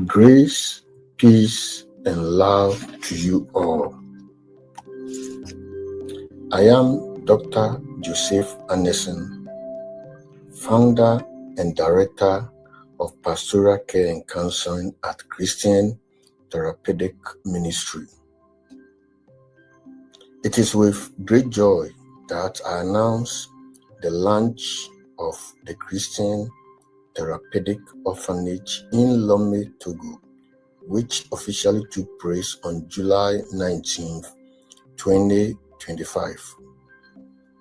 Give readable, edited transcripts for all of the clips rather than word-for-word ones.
Grace, peace, and love to you all. I am Dr. Joseph Anderson, founder and director of Pastoral Care and Counseling at Christian Therapeutic Ministry. It is with great joy that I announce the launch of the Christian Therapeutic Orphanage in Lomé, Togo, which officially took place on July 19th, 2025.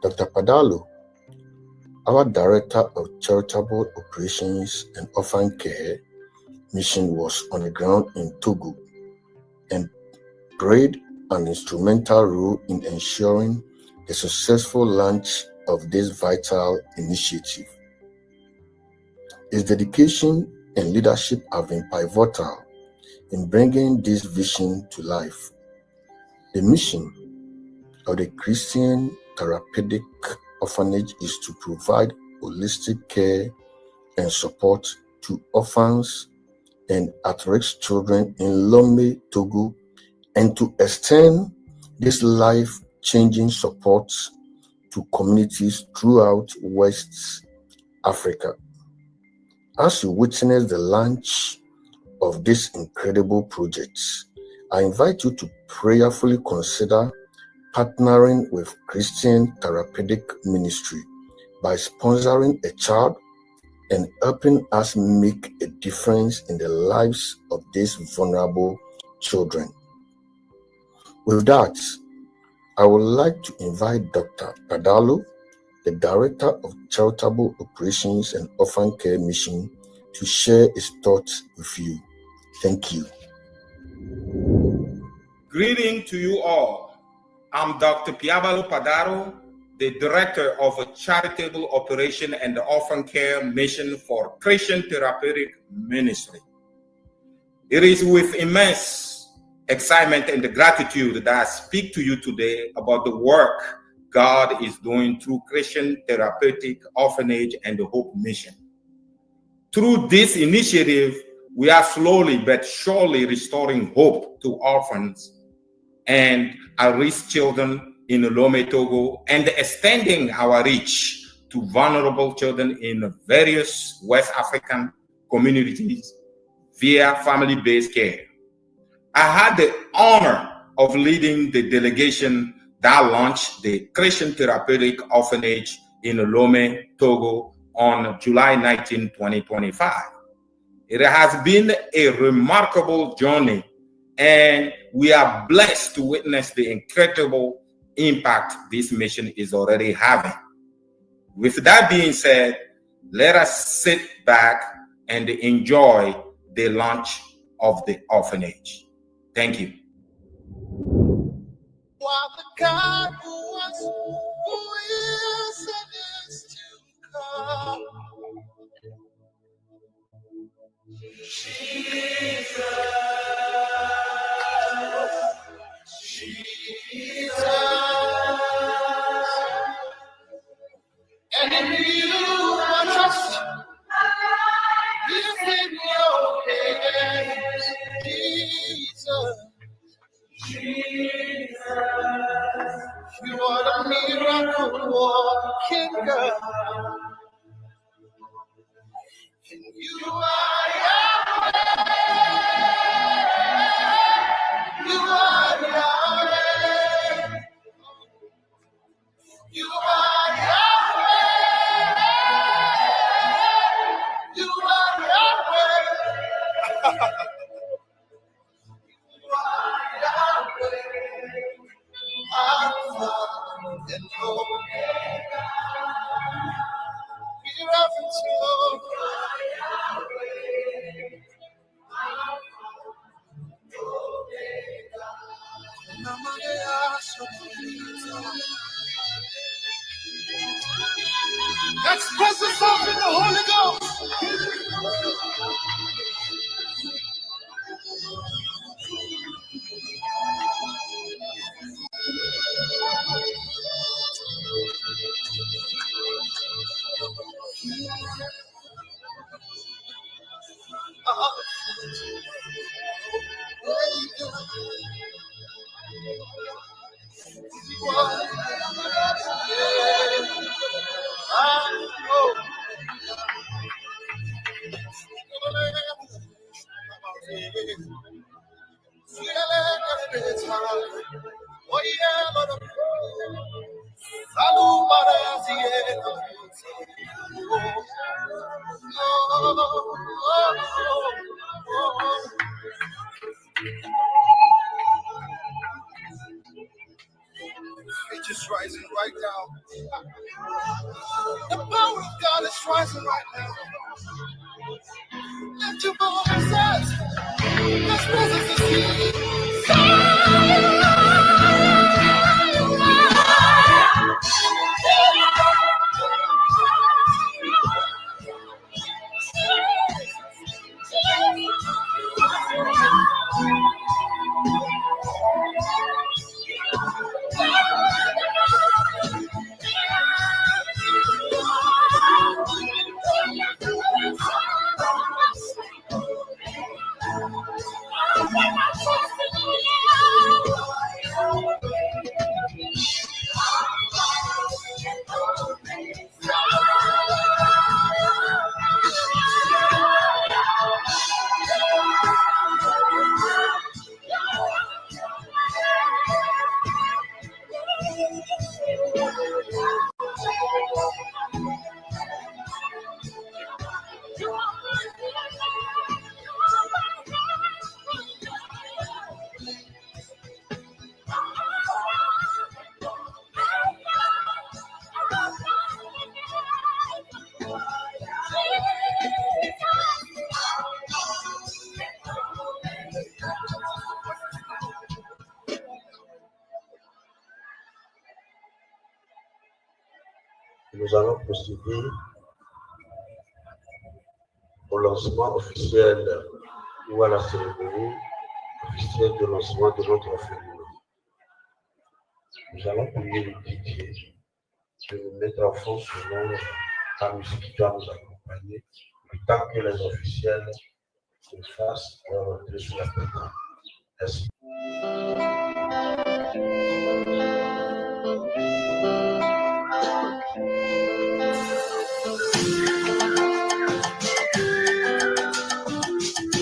Dr. Padalo, our Director of Charitable Operations and Orphan Care Mission, was on the ground in Togo and played an instrumental role in ensuring the successful launch of this vital initiative. His dedication and leadership have been pivotal in bringing this vision to life. The mission of the Christian Therapeutic Orphanage is to provide holistic care and support to orphans and at-risk children in Lomé, Togo, and to extend this life-changing support to communities throughout West Africa. As you witness the launch of this incredible project, I invite you to prayerfully consider partnering with Christian Therapeutic Ministry by sponsoring a child and helping us make a difference in the lives of these vulnerable children. With that, I would like to invite Dr. Padalo, the Director of Charitable Operations and Orphan Care Mission, to share his thoughts with you. Thank you. Greeting to you all. I'm Dr. Piabalo Padaro, the Director of Charitable Operation and Orphan Care Mission for Christian Therapeutic Ministry. It is with immense excitement and gratitude that I speak to you today about the work God is doing through Christian Therapeutic Orphanage and the Hope Mission. Through this initiative, we are slowly but surely restoring hope to orphans and at-risk children in Lomé, Togo, and extending our reach to vulnerable children in various West African communities via family-based care. I had the honor of leading the delegation that launched the Christian Therapeutic Orphanage in Lomé, Togo on July 19, 2025. It has been a remarkable journey, and we are blessed to witness the incredible impact this mission is already having. With that being said, let us sit back and enjoy the launch of the orphanage. Thank you. God who was, who is, and is to come. Jesus, Jesus, and you are trust is in your hands, Jesus. Jesus, you are the miracle walking God, and you are Yahweh, you are Yahweh, you are Yahweh, you are Yahweh, you are Yahweh. Alpha and Omega, we reverence you. Oh yeah, Salu it's just rising right now. The power of God is rising right now. Lift your voices. Let's raise the sea. Nous allons procéder au lancement officiel ou à la cérémonie officielle de lancement de notre orphelinat. Nous allons prier le Didier de nous mettre en fond selon la musique qui doit nous accompagner, le temps que les officiels se fassent leur entrée sur la pétale. Merci.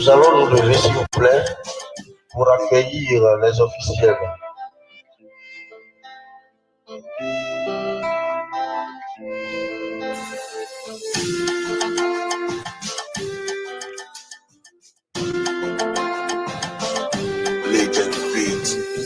Nous allons nous lever, s'il vous plaît, pour accueillir les officiels. Legend Beats.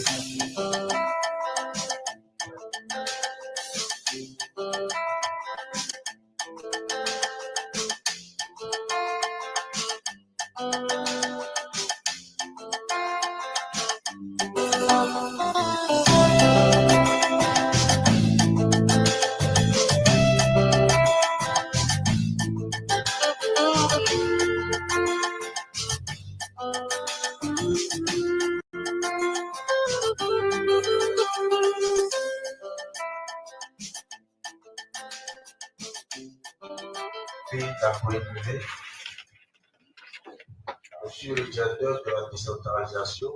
Monsieur le directeur de la décentralisation,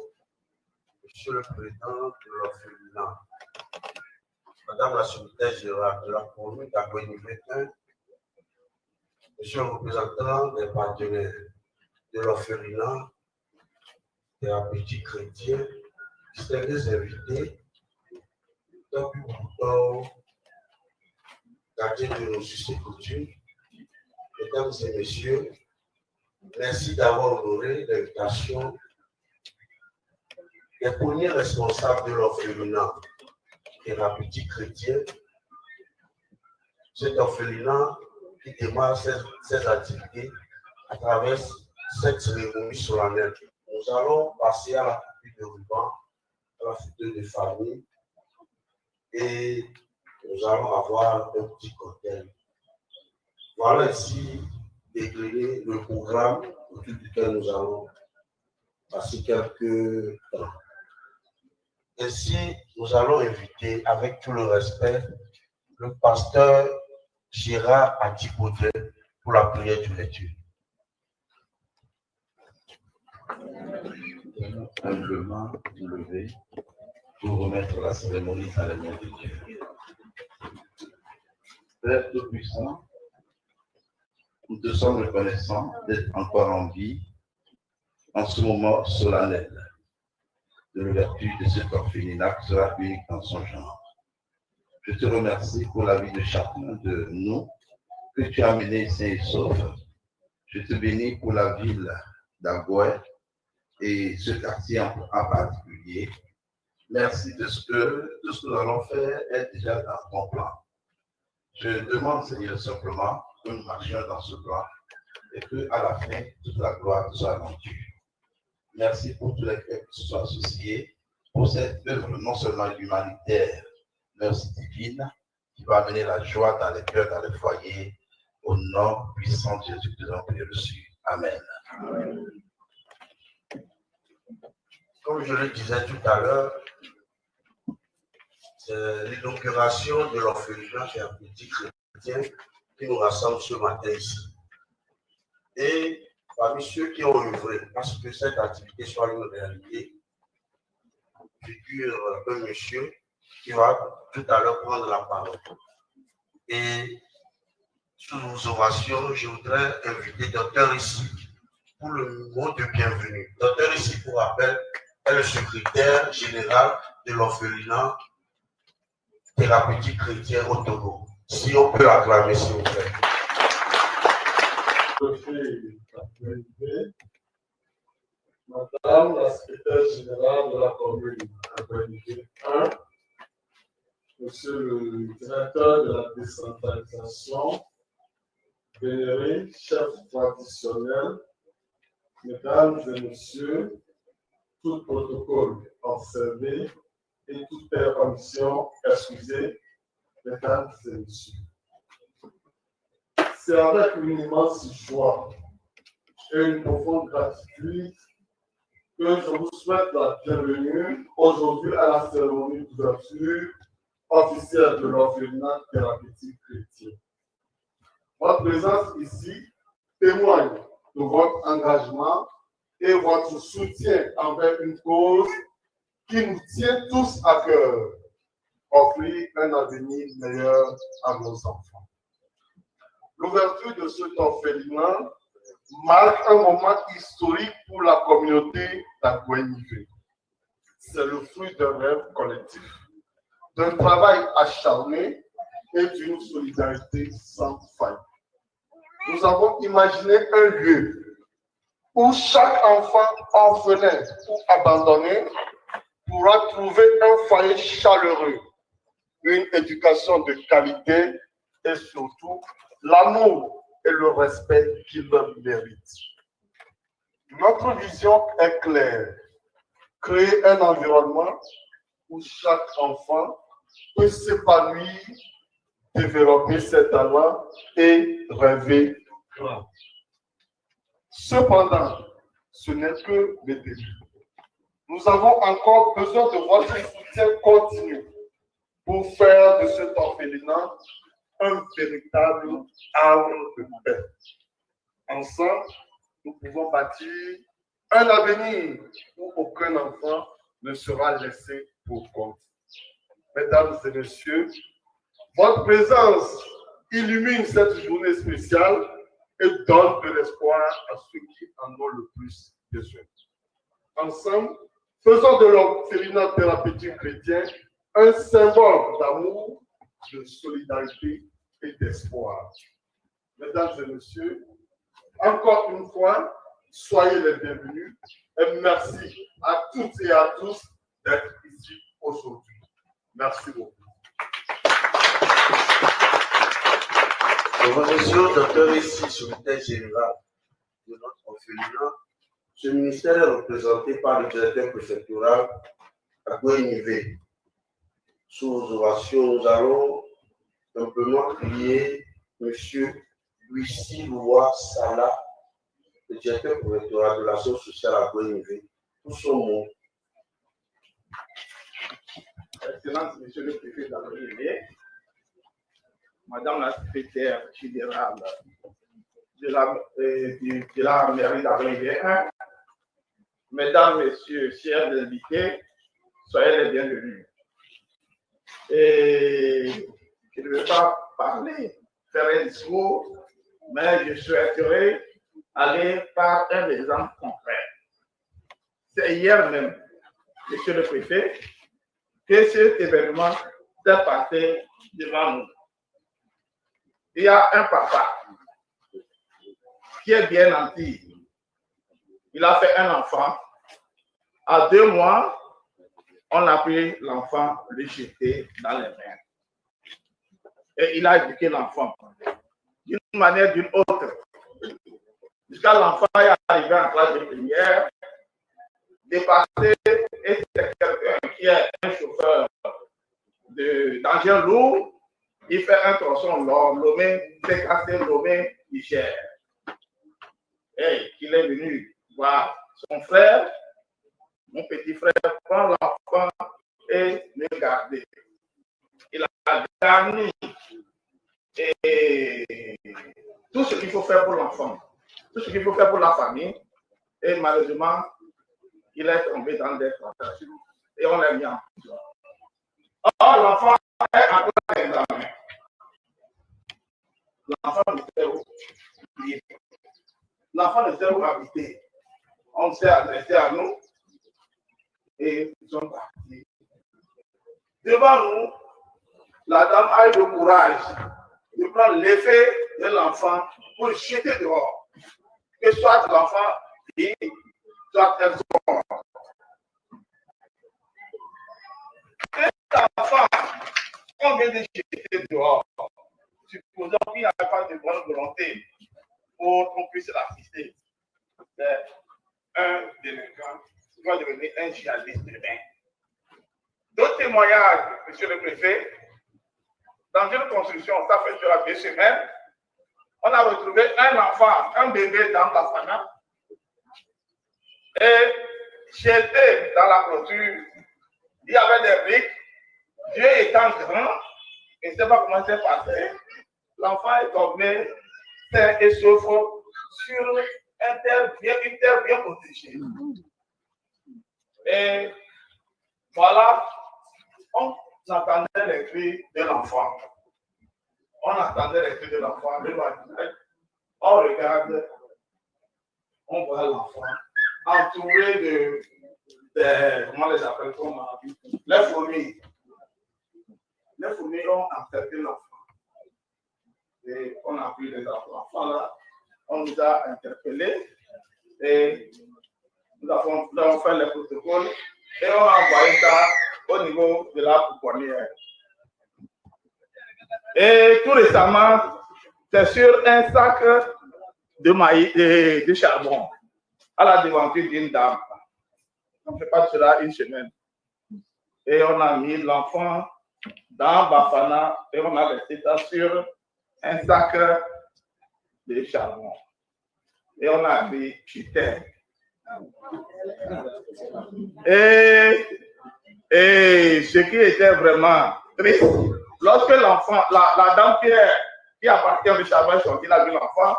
Monsieur le président de l'orphelinat, Madame la secrétaire générale de la commune d'Agoué-Nouveau-1, Monsieur le représentant des partenaires de l'orphelinat, thérapeutique chrétien, distingués invités, Dr. Bouton, gardien de nos us et coutumes, mesdames et messieurs, merci d'avoir honoré l'invitation des premiers responsables de l'orphelinat thérapeutique chrétien. Cet orphelinat qui démarre ses activités à travers cette cérémonie solennelle. Nous allons passer à la coupure de ruban, à la photo de famille et nous allons avoir un petit cocktail. Voilà ici décliné le programme autour duquel nous allons passer quelques temps. Ainsi, nous allons inviter avec tout le respect le pasteur Gérard Adibodé pour la prière du lecture. Humblement nous lever pour remettre la cérémonie à la main de Dieu. Père Tout-Puissant, nous te sommes reconnaissants d'être encore en vie en ce moment solennel de l'ouverture de cet orphelinat qui sera unique dans son genre. Je te remercie pour la vie de chacun de nous que tu as mené sain et sauf. Je te bénis pour la ville d'Agoué et ce quartier en particulier. Merci de ce que tout ce que nous allons faire est déjà dans ton plan. Je demande, Seigneur, simplement que nous marchions dans ce plan et que à la fin, toute la gloire soit rendue. Merci pour tous les faits qui se sont associés pour cette œuvre non seulement humanitaire, mais aussi divine, qui va amener la joie dans les cœurs, dans les foyers, au nom puissant de Jésus que nous avons prié reçu. Amen. Amen. Comme je le disais tout à l'heure, c'est l'inauguration de l'orphelinat thérapeutique chrétien qui nous rassemble ce matin ici. Et parmi ceux qui ont œuvré à ce que cette activité soit une réalité, figure un monsieur qui va tout à l'heure prendre la parole. Et sous vos ovations, je voudrais inviter Dr. Issi pour le mot de bienvenue. Dr. Issi, pour rappel, est le secrétaire général de l'orphelinat thérapeutique chrétien au Togo. Si on peut l'acclamer, s'il vous plaît. Madame la secrétaire générale de la commune, Monsieur le directeur de la décentralisation, vénéré chef traditionnel, mesdames et messieurs, tout protocole observé et toute permission excusée, mesdames et messieurs. C'est avec une immense joie et une profonde gratitude que je vous souhaite la bienvenue aujourd'hui à la cérémonie d'ouverture officielle de l'orphelinat thérapeutique chrétien. Votre présence ici témoigne de votre engagement et votre soutien envers une cause qui nous tient tous à cœur, offrir un avenir meilleur à nos enfants. L'ouverture de cet orphelinat marque un moment historique pour la communauté d'Agoué-Nivé. C'est le fruit d'un rêve collectif, d'un travail acharné et d'une solidarité sans faille. Nous avons imaginé un lieu où chaque enfant orphelin ou abandonné pourra trouver un foyer chaleureux, une éducation de qualité et surtout l'amour et le respect qu'il mérite. Notre vision est claire. Créer un environnement où chaque enfant peut s'épanouir, développer ses talents et rêver grand. Cependant, ce n'est que le début. Nous avons encore besoin de votre soutien continu pour faire de cet orphelinat un véritable arbre de paix. Ensemble, nous pouvons bâtir un avenir où aucun enfant ne sera laissé pour compte. Mesdames et messieurs, votre présence illumine cette journée spéciale et donne de l'espoir à ceux qui en ont le plus besoin. Ensemble, faisons de l'orphelinat thérapeutique chrétien un symbole d'amour, de solidarité et d'espoir. Mesdames et messieurs, encore une fois, soyez les bienvenus et merci à toutes et à tous d'être ici aujourd'hui. Merci beaucoup. Nous remercions Dr. Issi, secrétaire général de notre orphelinat. Ce ministère est représenté par le directeur préfectoral Agoué-Nivé. Sous ovations, nous allons simplement prier M. Lucie Loua Sala, le directeur préfectoral de l'action sociale Agoué-Nivé, pour son mot. Excellence, Monsieur le préfet d'Agoué-Nivé, Madame la secrétaire générale de la mairie d'Agoué-Nivé 1, mesdames, messieurs, chers invités, soyez les bienvenus. Et je ne vais pas parler, faire un discours, mais je souhaiterais aller par un exemple concret. C'est hier même, monsieur le préfet, que cet événement s'est passé devant nous. Il y a un papa qui est bien nanti. Il a fait un enfant. À 2 mois, on a pris l'enfant, le jeté dans les mains. Et il a éduqué l'enfant d'une manière ou d'une autre. Jusqu'à l'enfant est arrivé en classe de première, dépassé, et c'est quelqu'un qui est un chauffeur d'engin lourd. Il fait un tronçon Lomé, Pécassé, Lomé, Niger. Et il est venu voir son frère. Mon petit frère prend l'enfant et le garder. Il a garni et tout ce qu'il faut faire pour l'enfant, tout ce qu'il faut faire pour la famille. Et malheureusement, il est tombé dans des tentations et on l'a mis en prison. Or, l'enfant est en plein examen. L'enfant ne sait où vivre. L'enfant ne sait où habiter. On s'est adressé à nous et ils sont partis. Devant nous, la dame a eu le courage de prendre l'effet de l'enfant pour le jeter dehors. Que soit l'enfant vit, soit elle sort. Cet enfant, on vient de jeter dehors, supposons qu'il n'y a pas de bonne volonté pour qu'on puisse l'assister. C'est un délinquant qui va devenir un djihadiste demain. D'autres témoignages, monsieur le préfet, dans une construction, ça fait sur 2 semaines, on a retrouvé un enfant, un bébé dans la fana, et jeté dans la clôture. Il y avait des briques. Dieu étant grand, il ne sait pas comment c'est passé. L'enfant est tombé sain et sauf sur une terre bien protégée. Et voilà, on entendait les cris de l'enfant. On entendait les cris de l'enfant. On regarde, on voit l'enfant entouré de comment les appelle, les fourmis. Les fourmis ont encerclé l'enfant. Et on a pris les enfants là, on nous a interpellés et nous avons fait le protocole et on a envoyé ça au niveau de la pouponnière. Et tout récemment, c'est sur un sac de maïs, de charbon, à la devanture d'une dame. On ne fait pas cela 1 semaine. Et on a mis l'enfant dans Bafana et on a laissé ça sur un sac de charbon. Et on a dit putain. Et ce qui était vraiment triste, lorsque l'enfant, la dame qui appartient au charbon, il a vu l'enfant,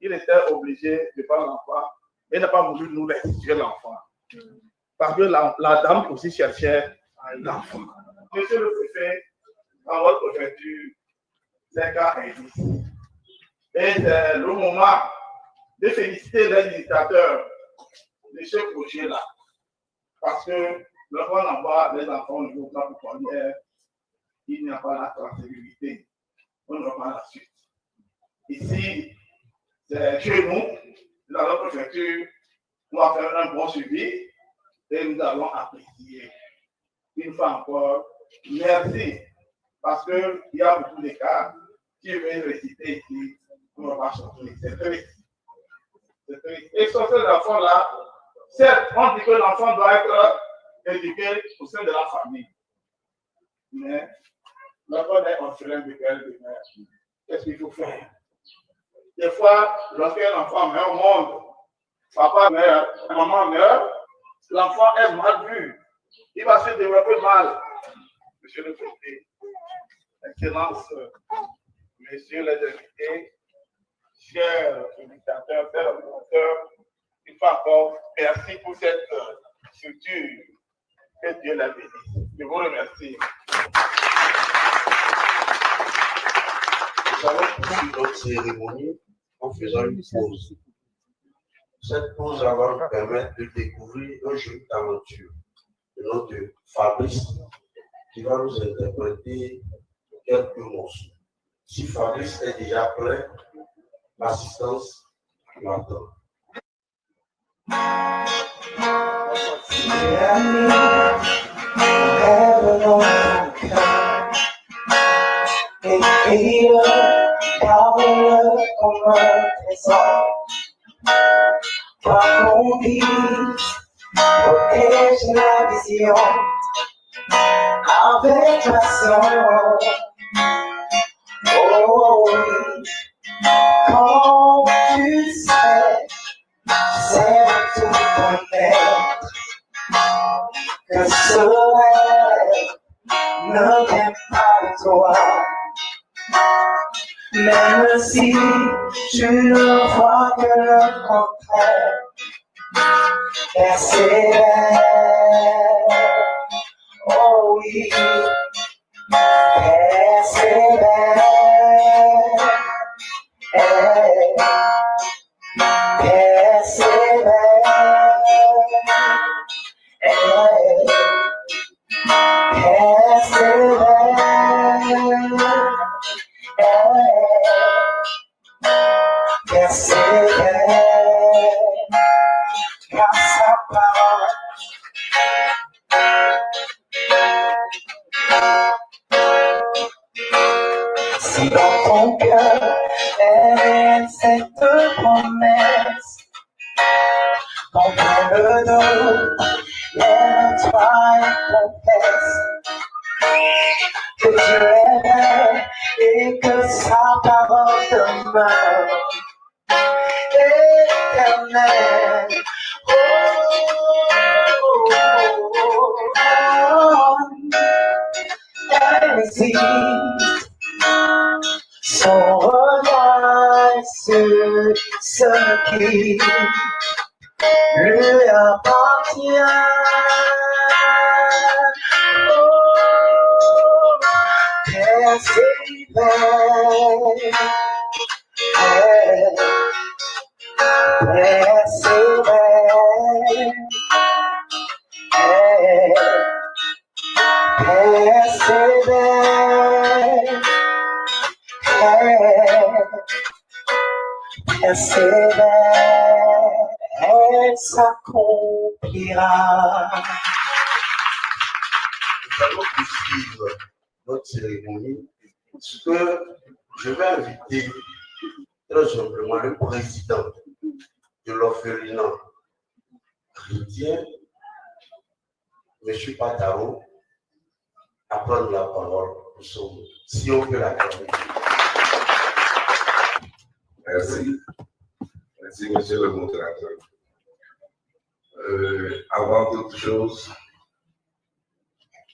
il était obligé de prendre l'enfant, mais il n'a pas voulu nous restituer l'enfant. Parce que la dame aussi cherchait l'enfant. Monsieur le préfet, dans votre ouverture, c'est cas ici. Et c'est le moment de féliciter les initiateurs de ce projet-là. Parce que lorsqu'on envoie les enfants au niveau de la pouponnière, il n'y a pas la traçabilité. On n'aura pas la suite. Ici, c'est chez nous, dans notre préfecture, on va faire un bon suivi et nous allons apprécier. Une fois encore, merci. Parce qu'il y a beaucoup de cas qui veulent réciter ici, on ne va pas sortir. C'est triste. C'est triste. Et sur ces enfants-là, certes, on dit que l'enfant doit être éduqué au sein de la famille. Mais l'enfant est orphelin de père et de mère. Qu'est-ce qu'il faut faire? Des fois, lorsqu'un enfant meurt au monde, papa meurt, maman meurt, l'enfant est mal vu. Il va se développer mal. Monsieur le préfet, Excellence, messieurs les invités, chers invitateurs, chers organisateurs, une fois encore, merci Merci. Nous allons poursuivre notre cérémonie en faisant une pause. Cette pause va nous permettre de découvrir un jeu d'aventure de notre Fabrice qui va nous interpréter quelques morceaux. Si Fabrice est déjà prêt, l'assistance m'attend. Protège la vision avec passion. Oh oui, quand tu sais tout connaître, que ce rêve ne vient pas de toi. Même si tu ne vois que le contraire, persévère. Oh oui, persévère. Si dans ton cœur est cette promesse, quand vient le doute, lève-toi et confesse que Dieu est vrai et que sa parole demeure éternelle. Elle existe, son regard sur ce qui lui appartient. Oh, persévère, persévère, persévère, elle s'accomplira. Nous allons poursuivre notre cérémonie, puisque je vais inviter très simplement le président de l'orphelinat chrétien, M. Padaro, à prendre la parole pour son mot. Si on peut l'accorder. Merci. Merci, monsieur le modérateur. Avant toute chose,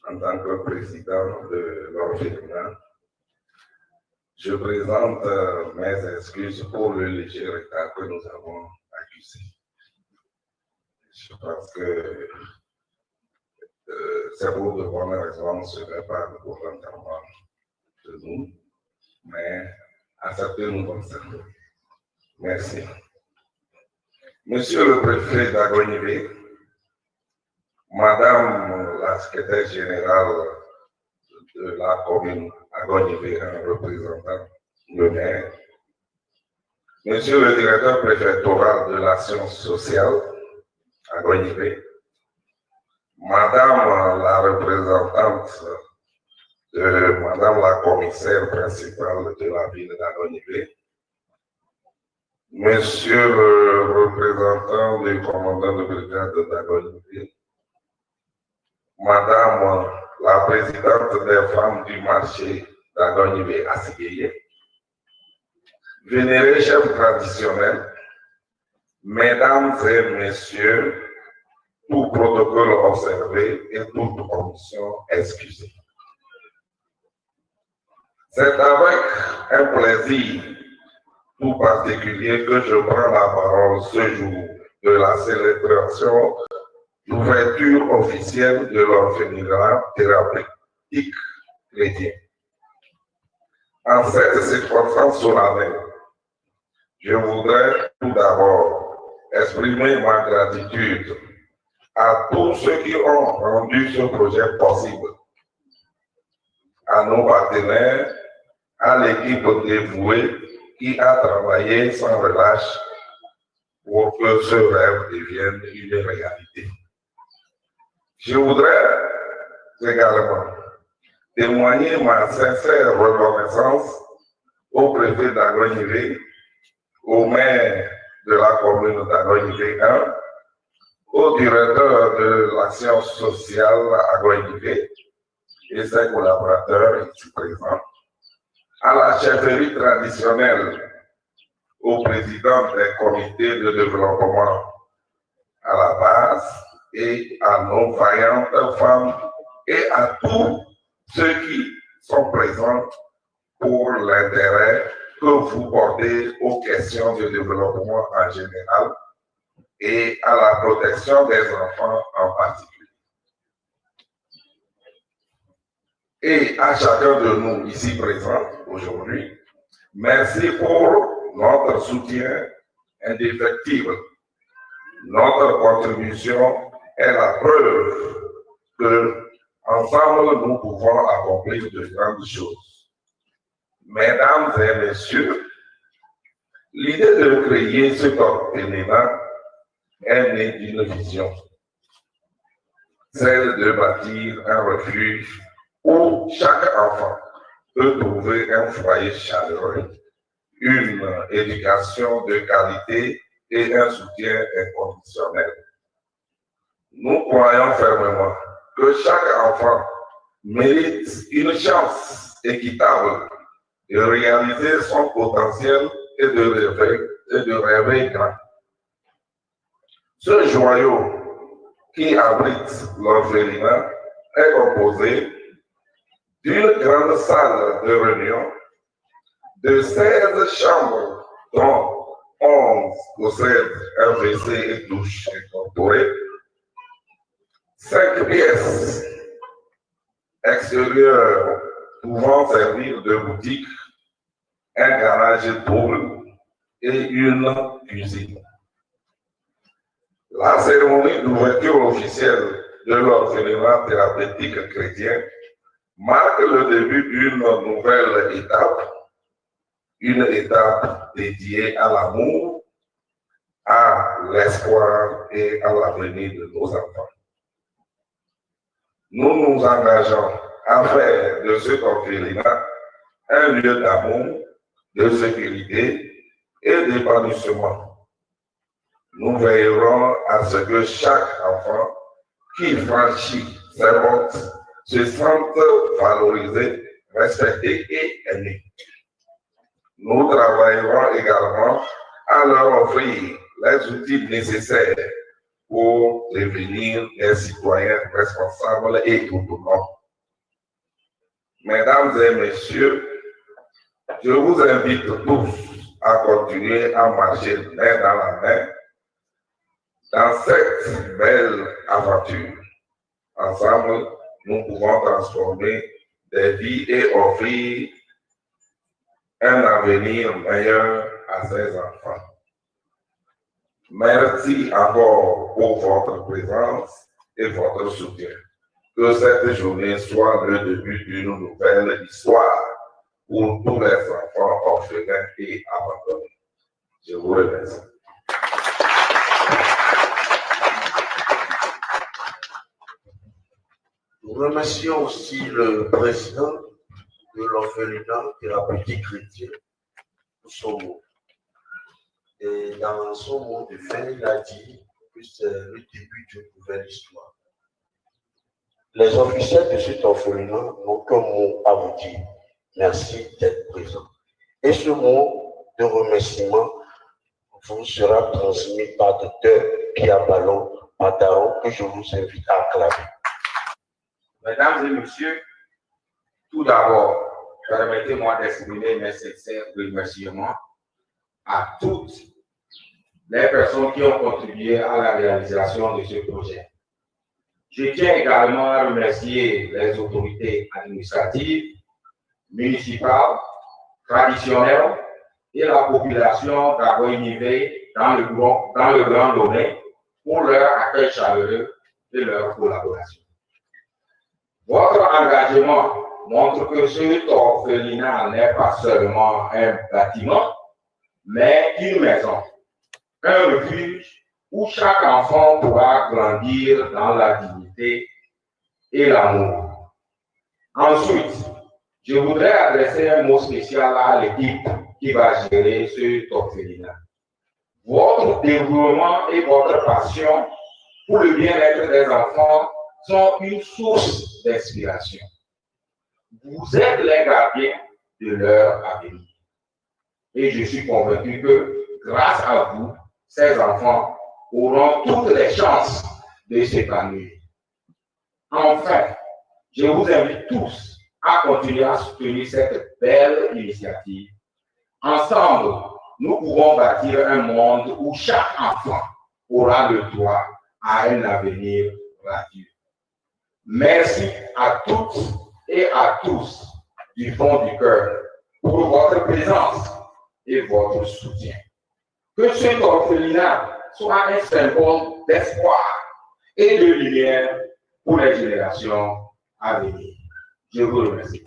en tant que président de l'orphelinat, je présente mes excuses pour le léger retard que nous avons accusé. Je pense que c'est pour de bonnes raisons, ce n'est pas volontairement de nous, mais acceptez-nous comme ça. Merci. Monsieur le préfet d'Agonivé, Madame la secrétaire générale de la commune Agonivé, un représentant, le maire, Monsieur le directeur préfectoral de l'action sociale Agonivé, Madame la représentante Madame la commissaire principale de la ville d'Agonivé, Monsieur le représentant du commandant de brigade d'Agonivé, Madame la présidente des femmes du marché d'Agonivé Assigéye, vénérés chefs traditionnels, Mesdames et Messieurs, tout protocole observé et toute omission excusée. C'est avec un plaisir tout particulier que je prends la parole ce jour de la célébration d'ouverture officielle de l'orphelinat thérapeutique politique chrétien. En cette circonstance solennelle, je voudrais tout d'abord exprimer ma gratitude à tous ceux qui ont rendu ce projet possible, à nos partenaires, à l'équipe dévouée qui a travaillé sans relâche pour que ce rêve devienne une réalité. Je voudrais également témoigner ma sincère reconnaissance au préfet d'Agogniré, au maire de la commune d'Agogniré 1, au directeur de l'action sociale à Agogniré et ses collaborateurs ici présents, à la chefferie traditionnelle, au président des comités de développement à la base et à nos vaillantes femmes et à tous ceux qui sont présents pour l'intérêt que vous portez aux questions de développement en général et à la protection des enfants en particulier. Et à chacun de nous ici présents aujourd'hui, merci pour notre soutien indéfectible. Notre contribution est la preuve que, ensemble, nous pouvons accomplir de grandes choses. Mesdames et messieurs, l'idée de créer ce coordonnement est née d'une vision, celle de bâtir un refuge où chaque enfant peut trouver un foyer chaleureux, une éducation de qualité et un soutien inconditionnel. Nous croyons fermement que chaque enfant mérite une chance équitable de réaliser son potentiel et de rêver grand. Ce joyau qui abrite l'orphelinat est composé d'une grande salle de réunion, de 16 chambres, dont 11 possèdent un WC et douche incorporés, 5 pièces extérieures pouvant servir de boutique, un garage double et une cuisine. La cérémonie d'ouverture officielle de l'orphelinat thérapeutique chrétien marque le début d'une nouvelle étape, une étape dédiée à l'amour, à l'espoir et à l'avenir de nos enfants. Nous nous engageons à faire de cet orphelinat un lieu d'amour, de sécurité et d'épanouissement. Nous veillerons à ce que chaque enfant qui franchit ses portes se sente valorisé, respecté et aimé. Nous travaillerons également à leur offrir les outils nécessaires pour devenir des citoyens responsables et autonomes. Mesdames et messieurs, je vous invite tous à continuer à marcher main dans la main dans cette belle aventure. Ensemble, nous pouvons transformer des vies et offrir un avenir meilleur à ces enfants. Merci encore pour votre présence et votre soutien. Que cette journée soit le début d'une nouvelle histoire pour tous les enfants orphelins et abandonnés. Je vous remercie. Nous remercions aussi le président de l'orphelinat thérapeutique chrétien pour son mot. Et dans son mot de fin, il a dit que c'est le début d'une nouvelle histoire. Les officiels de cet orphelinat n'ont qu'un mot à vous dire. Merci d'être présents. Et ce mot de remerciement vous sera transmis par Dr. Piabalo Padaro, que je vous invite à acclamer. Mesdames et messieurs, tout d'abord, permettez-moi d'exprimer mes sincères remerciements à toutes les personnes qui ont contribué à la réalisation de ce projet. Je tiens également à remercier les autorités administratives, municipales, traditionnelles et la population d'avoir innové dans le Grand Lomé pour leur accueil chaleureux et leur collaboration. Votre engagement montre que ce orphelinat n'est pas seulement un bâtiment, mais une maison, un refuge où chaque enfant pourra grandir dans la dignité et l'amour. Ensuite, je voudrais adresser un mot spécial à l'équipe qui va gérer cet orphelinat. Votre dévouement et votre passion pour le bien-être des enfants sont une source d'inspiration. Vous êtes les gardiens de leur avenir. Et je suis convaincu que, grâce à vous, ces enfants auront toutes les chances de s'épanouir. Enfin, je vous invite tous à continuer à soutenir cette belle initiative. Ensemble, nous pouvons bâtir un monde où chaque enfant aura le droit à un avenir radieux. Merci à toutes et à tous du fond du cœur pour votre présence et votre soutien. Que cet orphelinat soit un symbole d'espoir et de lumière pour les générations à venir. Je vous remercie.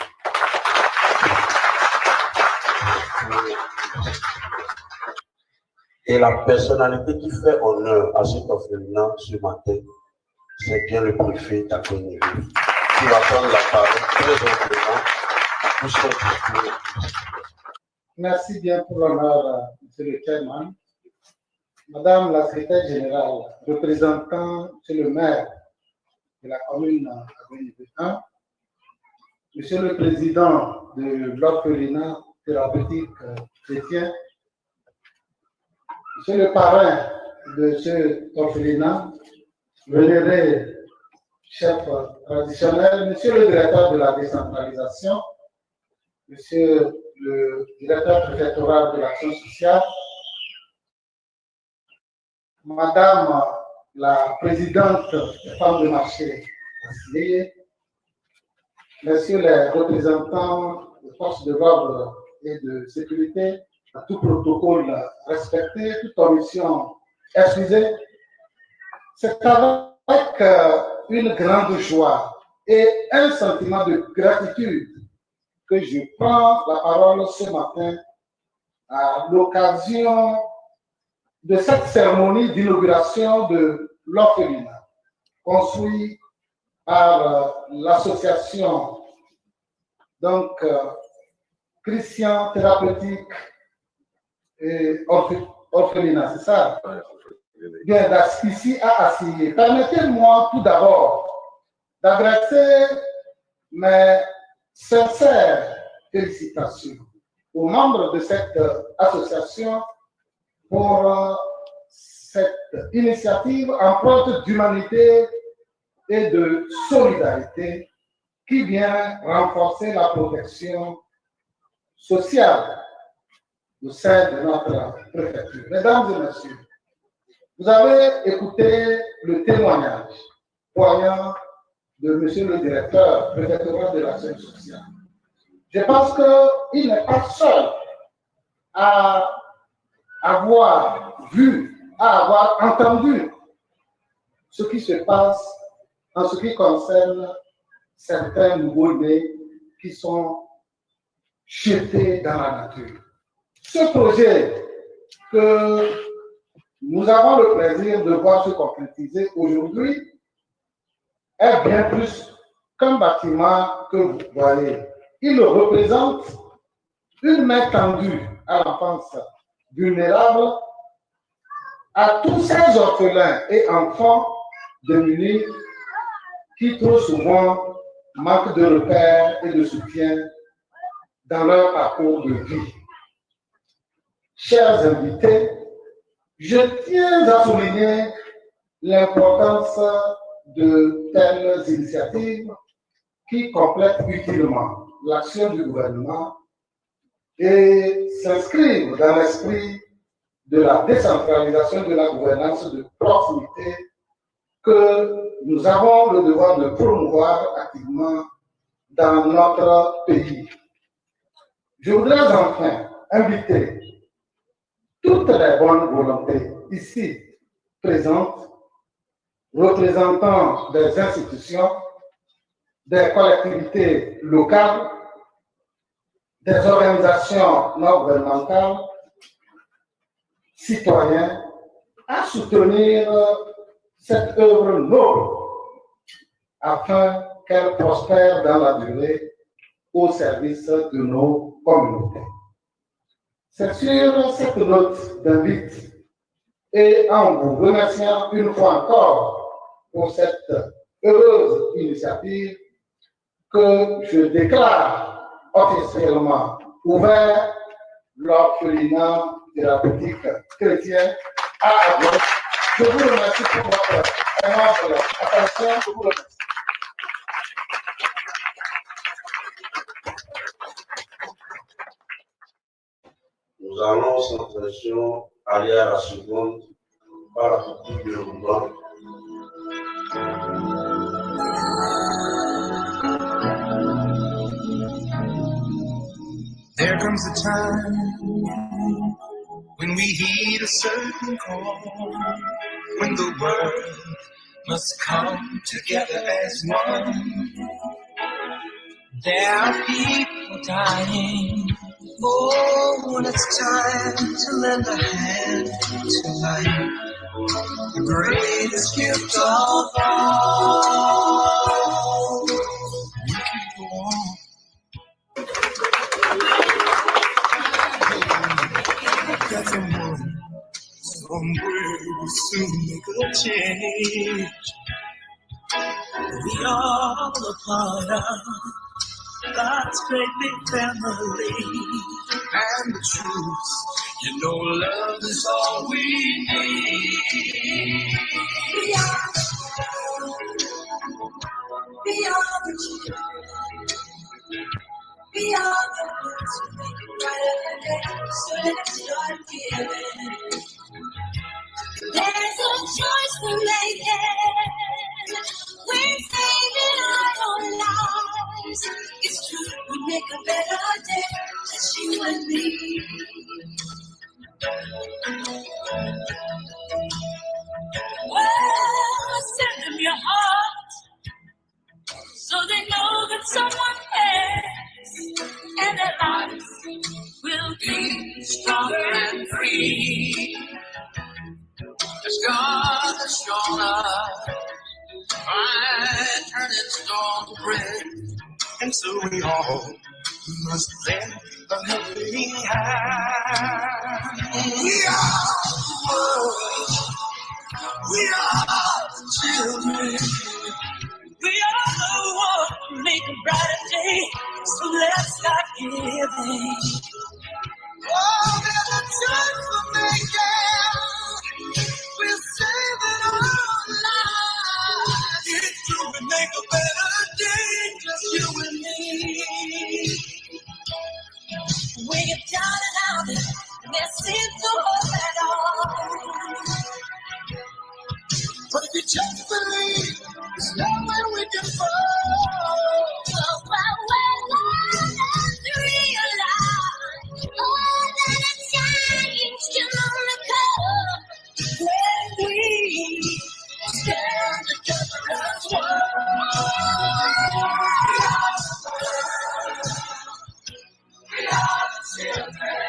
Et la personnalité qui fait honneur à cet orphelinat ce matin, c'est bien le préfet d'Agounivé, qui va prendre la parole très simplement pour son discours. Merci bien pour l'honneur, M. le Chairman. Madame la secrétaire générale, représentant M. le maire de la commune Agounivé 1, Monsieur le président de l'orphelinat thérapeutique chrétien, Monsieur le parrain de cet orphelinat, vénéré chef traditionnel, Monsieur le directeur de la décentralisation, Monsieur le directeur préfectoral de l'action sociale, Madame la présidente des femmes de marché assiliées, Messieurs les représentants des forces de l'ordre et de sécurité, à tout protocole respecté, toute omission excusée, c'est avec une grande joie et un sentiment de gratitude que je prends la parole ce matin à l'occasion de cette cérémonie d'inauguration de l'orphelinat, construit par l'association Christian Thérapeutique et Orphelinat, c'est ça? Bien, ici à Assigné. Permettez-moi tout d'abord d'adresser mes sincères félicitations aux membres de cette association pour cette initiative empreinte d'humanité et de solidarité qui vient renforcer la protection sociale au sein de notre préfecture. Mesdames et messieurs, vous avez écouté le témoignage poignant de monsieur le directeur préfectoral de l'action sociale. Je pense qu'il n'est pas seul à avoir vu, à avoir entendu ce qui se passe en ce qui concerne certains nouveaux-nés qui sont jetés dans la nature. Ce projet que nous avons le plaisir de voir se concrétiser aujourd'hui est bien plus qu'un bâtiment que vous voyez. Il représente une main tendue à l'enfance vulnérable, à tous ces orphelins et enfants démunis qui trop souvent manquent de repères et de soutien dans leur parcours de vie. Chers invités, je tiens à souligner l'importance de telles initiatives qui complètent utilement l'action du gouvernement et s'inscrivent dans l'esprit de la décentralisation de la gouvernance de proximité que nous avons le devoir de promouvoir activement dans notre pays. Je voudrais enfin inviter toutes les bonnes volontés ici présentes, représentants des institutions, des collectivités locales, des organisations non gouvernementales, citoyens, à soutenir cette œuvre noble afin qu'elle prospère dans la durée au service de nos communautés. C'est sur cette note d'invite et en vous remerciant une fois encore pour cette heureuse initiative que je déclare officiellement ouvert l'orphelinat thérapeutique chrétien à Agouette. Je vous remercie pour votre aimable attention. Je vous remercie. Nous allons sans pression aller à la seconde par la coupe de ruban. There comes a time when we heed a certain call, when the world must come together as one. There are people dying. Oh, when it's time to lend a hand to life, the greatest gift of all. We can go on. That's a moment, somewhere will soon make a change. We are a part of God's great big family. And the truth, love is all we need. We are the children. We are the ones who make it brighter day. So let's start giving. There's a choice we're making. We're saving our own lives. It's true, we make a better day. Just you and me. Well, send them your heart so they know that someone cares, and their lives will be stronger and free. As God has shown us by turning stone to bread, and so we all must lend a helping hand. We are the world. We are the children. We are the ones who make a brighter day. So let's start giving. Oh, there's a choice we're making. We're saving our lives. It's true, we make a better day. Just you and me. We get down and out, and there seems no hope at all. But if you just believe, there's nowhere we can fall. So far away, to realize all that a change can only come when we stand together as one. We are the children.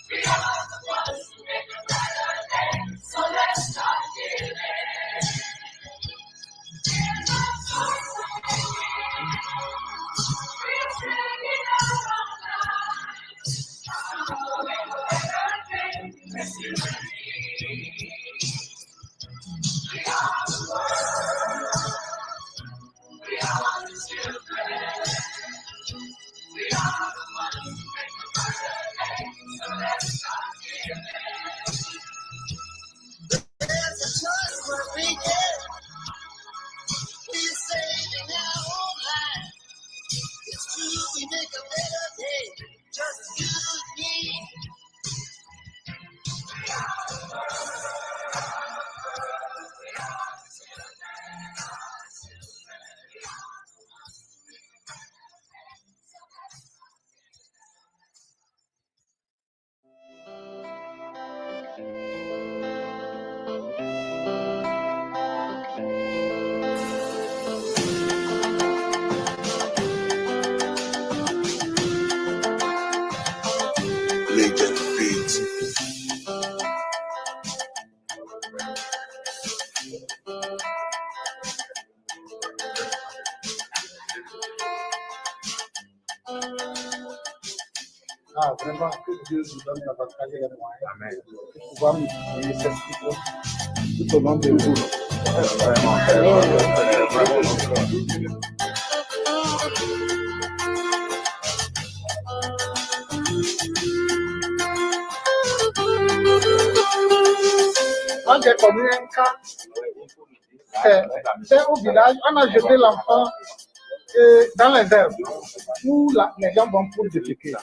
We are the ones who make a brighter day. So let's start giving. Vraiment, que Dieu vous donne davantage les moyens de pouvoir multiplier cette cycle tout au long de vous. Moi, j'ai connu un cas, c'est au village, on a jeté l'enfant dans les herbes où les gens vont pour déféquer.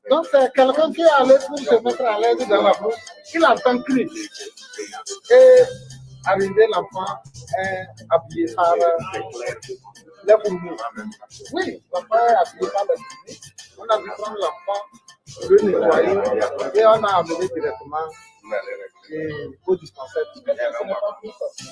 Donc, c'est quelqu'un qui est allé pour se mettre à l'aise dans la bouche, il entend crier. Et arrivé, l'enfant est habillé par les fourmis. Oui, l'enfant est habillé par les fourmis. On a dû prendre l'enfant, le nettoyer et on a amené directement au dispensaire. Ce n'est pas plus facile.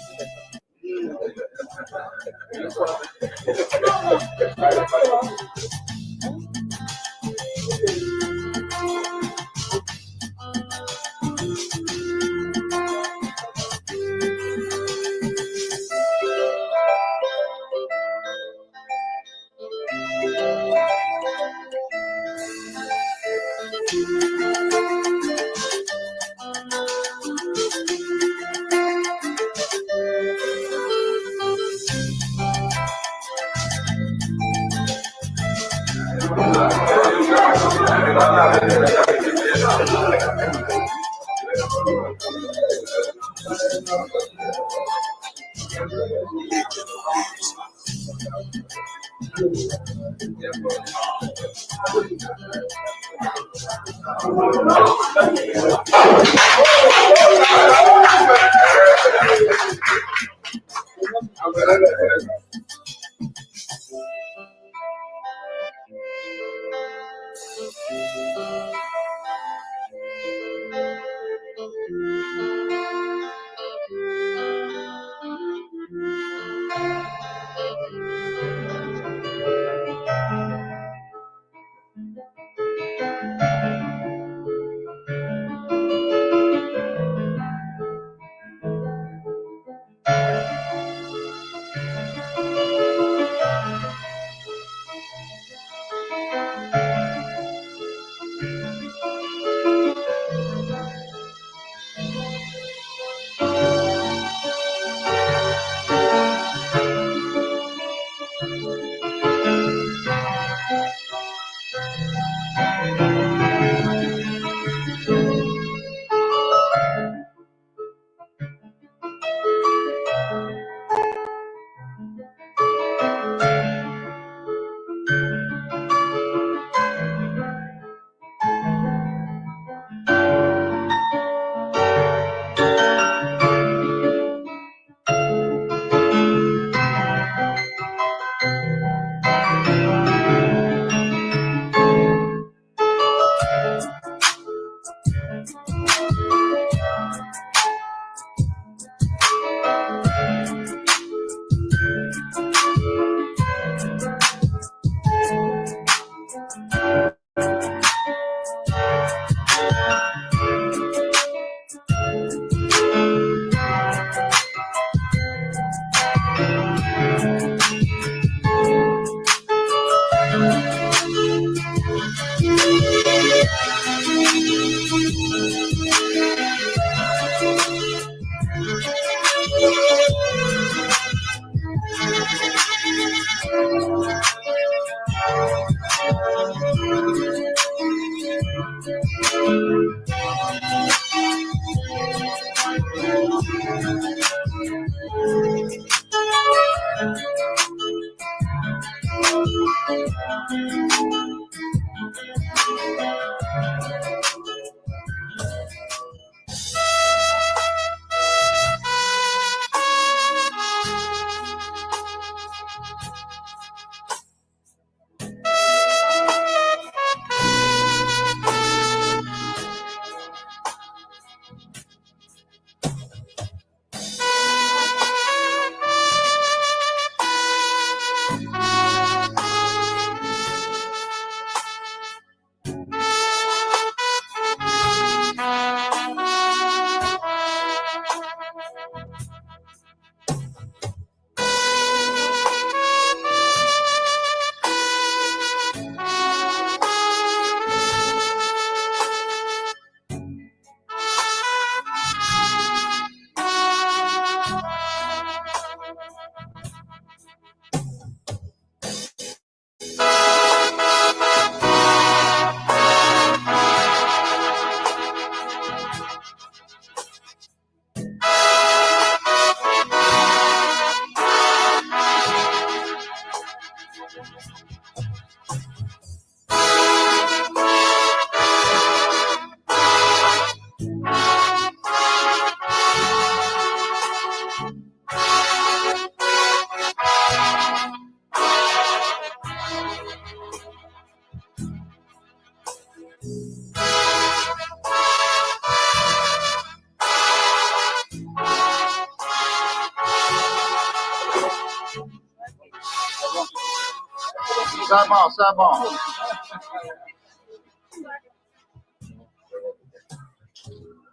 c'est bon.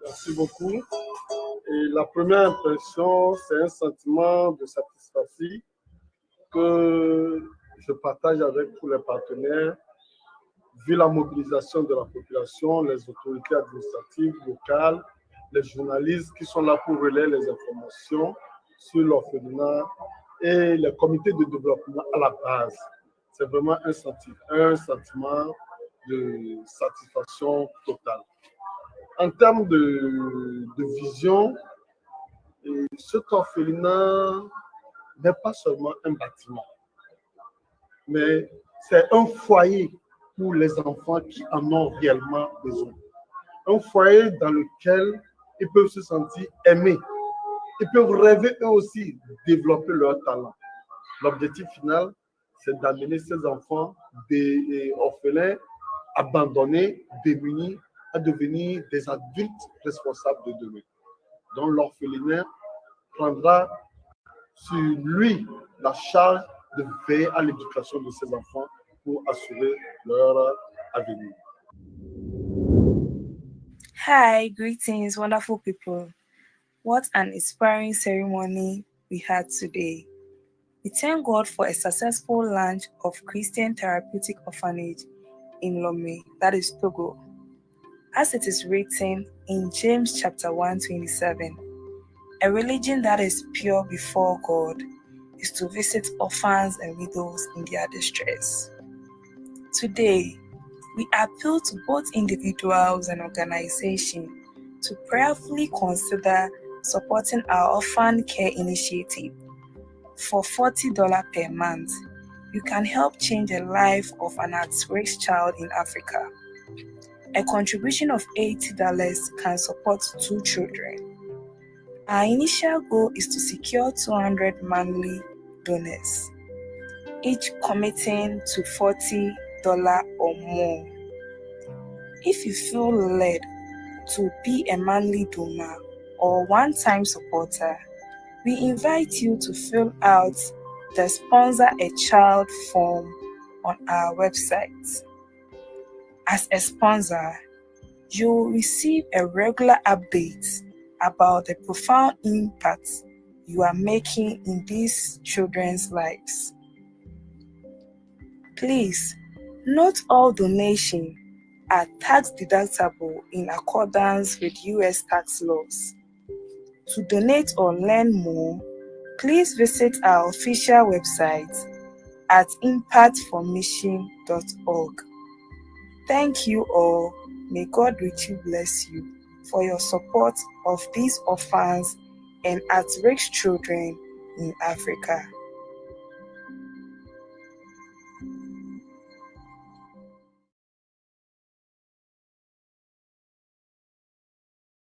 Merci beaucoup. Et la première impression, c'est un sentiment de satisfaction que je partage avec tous les partenaires, vu la mobilisation de la population, les autorités administratives locales, les journalistes qui sont là pour relayer les informations sur l'orphelinat et les comités de développement à la base. C'est vraiment un sentiment de satisfaction totale. En termes de vision, cet orphelinat n'est pas seulement un bâtiment, mais c'est un foyer pour les enfants qui en ont réellement besoin. Un foyer dans lequel ils peuvent se sentir aimés. Ils peuvent rêver eux aussi, développer leur talent. L'objectif final, c'est d'amener ces enfants des orphelins abandonnés, démunis, à devenir des adultes responsables de demain. Donc l'orphelinat prendra sur lui la charge de veiller à l'éducation de ces enfants pour assurer leur avenir. Hi, greetings, wonderful people. What an inspiring ceremony we had today. We thank God for a successful launch of Christian Therapeutic Orphanage in Lomé, that is Togo. As it is written in James chapter 1:27, a religion that is pure before God is to visit orphans and widows in their distress. Today, we appeal to both individuals and organizations to prayerfully consider supporting our orphan care initiative. For $40 per month, you can help change the life of an at-risk child in Africa. A contribution of $80 can support 2 children. Our initial goal is to secure 200 monthly donors, each committing to $40 or more. If you feel led to be a monthly donor or one-time supporter, we invite you to fill out the Sponsor a Child form on our website. As a sponsor, you will receive a regular update about the profound impact you are making in these children's lives. Please, not all donations are tax deductible in accordance with US tax laws. To donate or learn more, please visit our official website at impactformission.org. Thank you all. May God richly bless you for your support of these orphans and at-risk children in Africa.